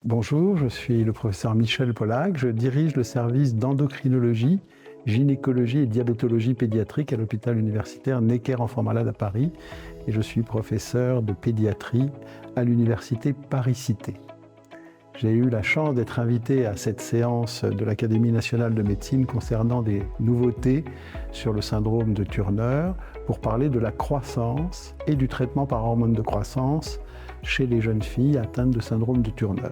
Bonjour, je suis le professeur Michel Pollack. Je dirige le service d'endocrinologie, gynécologie et diabétologie pédiatrique à l'hôpital universitaire Necker-Enfants Malades à Paris. Et je suis professeur de pédiatrie à l'université Paris-Cité. J'ai eu la chance d'être invité à cette séance de l'Académie nationale de médecine concernant des nouveautés sur le syndrome de Turner pour parler de la croissance et du traitement par hormone de croissance chez les jeunes filles atteintes de syndrome de Turner.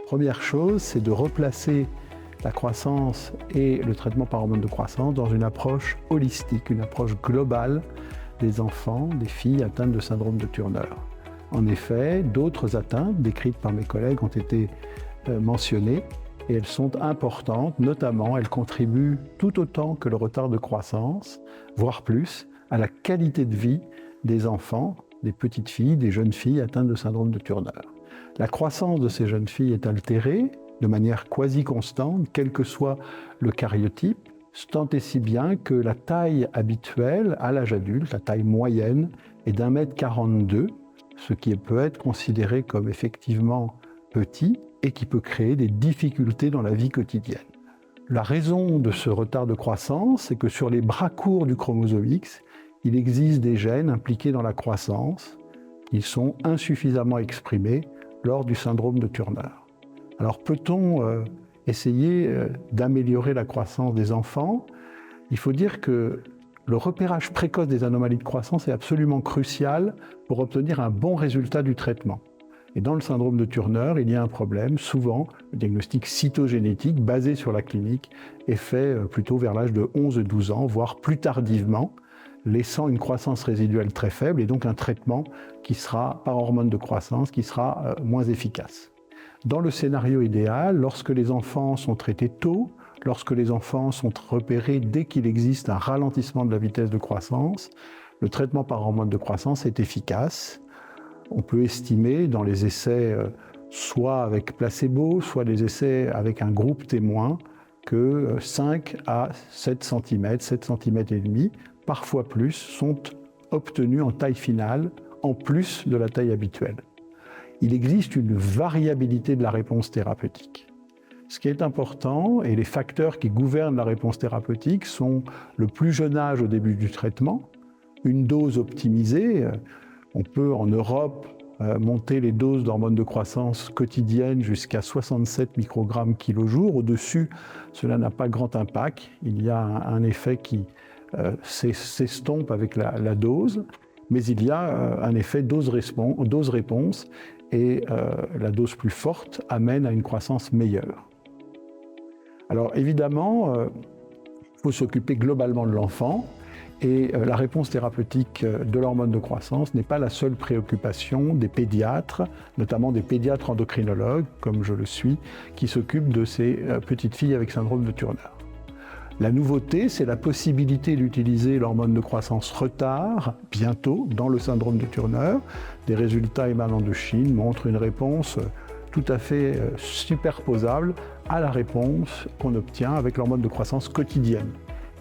Première chose, c'est de replacer la croissance et le traitement par hormone de croissance dans une approche holistique, une approche globale des enfants, des filles atteintes de syndrome de Turner. En effet, d'autres atteintes décrites par mes collègues ont été mentionnées et elles sont importantes, notamment elles contribuent tout autant que le retard de croissance, voire plus, à la qualité de vie des enfants, des petites filles, des jeunes filles atteintes de syndrome de Turner. La croissance de ces jeunes filles est altérée de manière quasi constante, quel que soit le karyotype, tant et si bien que la taille habituelle à l'âge adulte, la taille moyenne, est d'1,42 m, ce qui peut être considéré comme effectivement petit et qui peut créer des difficultés dans la vie quotidienne. La raison de ce retard de croissance, c'est que sur les bras courts du chromosome X, il existe des gènes impliqués dans la croissance. Ils sont insuffisamment exprimés lors du syndrome de Turner. Alors peut-on essayer d'améliorer la croissance des enfants? Il faut dire que le repérage précoce des anomalies de croissance est absolument crucial pour obtenir un bon résultat du traitement. Et dans le syndrome de Turner, il y a un problème. Souvent, le diagnostic cytogénétique basé sur la clinique est fait plutôt vers l'âge de 11-12 ans, voire plus tardivement, laissant une croissance résiduelle très faible et donc un traitement qui sera par hormone de croissance qui sera moins efficace. Dans le scénario idéal, lorsque les enfants sont traités tôt, lorsque les enfants sont repérés dès qu'il existe un ralentissement de la vitesse de croissance, le traitement par hormone de croissance est efficace. On peut estimer dans les essais soit avec placebo, soit des essais avec un groupe témoin, que 5 à 7 cm, 7 cm et demi, parfois plus, sont obtenus en taille finale, en plus de la taille habituelle. Il existe une variabilité de la réponse thérapeutique. Ce qui est important, et les facteurs qui gouvernent la réponse thérapeutique, sont le plus jeune âge au début du traitement, une dose optimisée. On peut en Europe monter les doses d'hormones de croissance quotidiennes jusqu'à 67 microgrammes kg/jour. Au-dessus, cela n'a pas grand impact. Il y a un effet qui s'estompe avec la dose, mais il y a un effet dose-réponse et la dose plus forte amène à une croissance meilleure. Alors évidemment, il faut s'occuper globalement de l'enfant et la réponse thérapeutique de l'hormone de croissance n'est pas la seule préoccupation des pédiatres, notamment des pédiatres endocrinologues, comme je le suis, qui s'occupent de ces petites filles avec syndrome de Turner. La nouveauté, c'est la possibilité d'utiliser l'hormone de croissance retard, bientôt, dans le syndrome de Turner. Des résultats émanant de Chine montrent une réponse tout à fait superposable à la réponse qu'on obtient avec l'hormone de croissance quotidienne.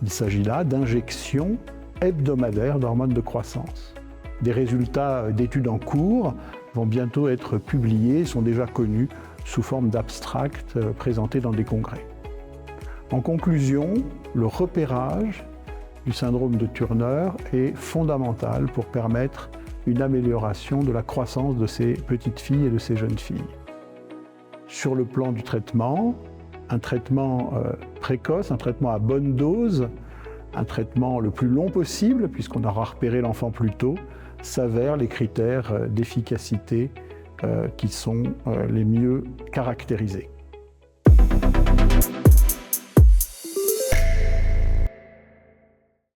Il s'agit là d'injections hebdomadaires d'hormones de croissance. Des résultats d'études en cours vont bientôt être publiés, sont déjà connus sous forme d'abstracts présentés dans des congrès. En conclusion, le repérage du syndrome de Turner est fondamental pour permettre une amélioration de la croissance de ces petites filles et de ces jeunes filles. Sur le plan du traitement, un traitement précoce, un traitement à bonne dose, un traitement le plus long possible, puisqu'on aura repéré l'enfant plus tôt, s'avèrent les critères d'efficacité qui sont les mieux caractérisés.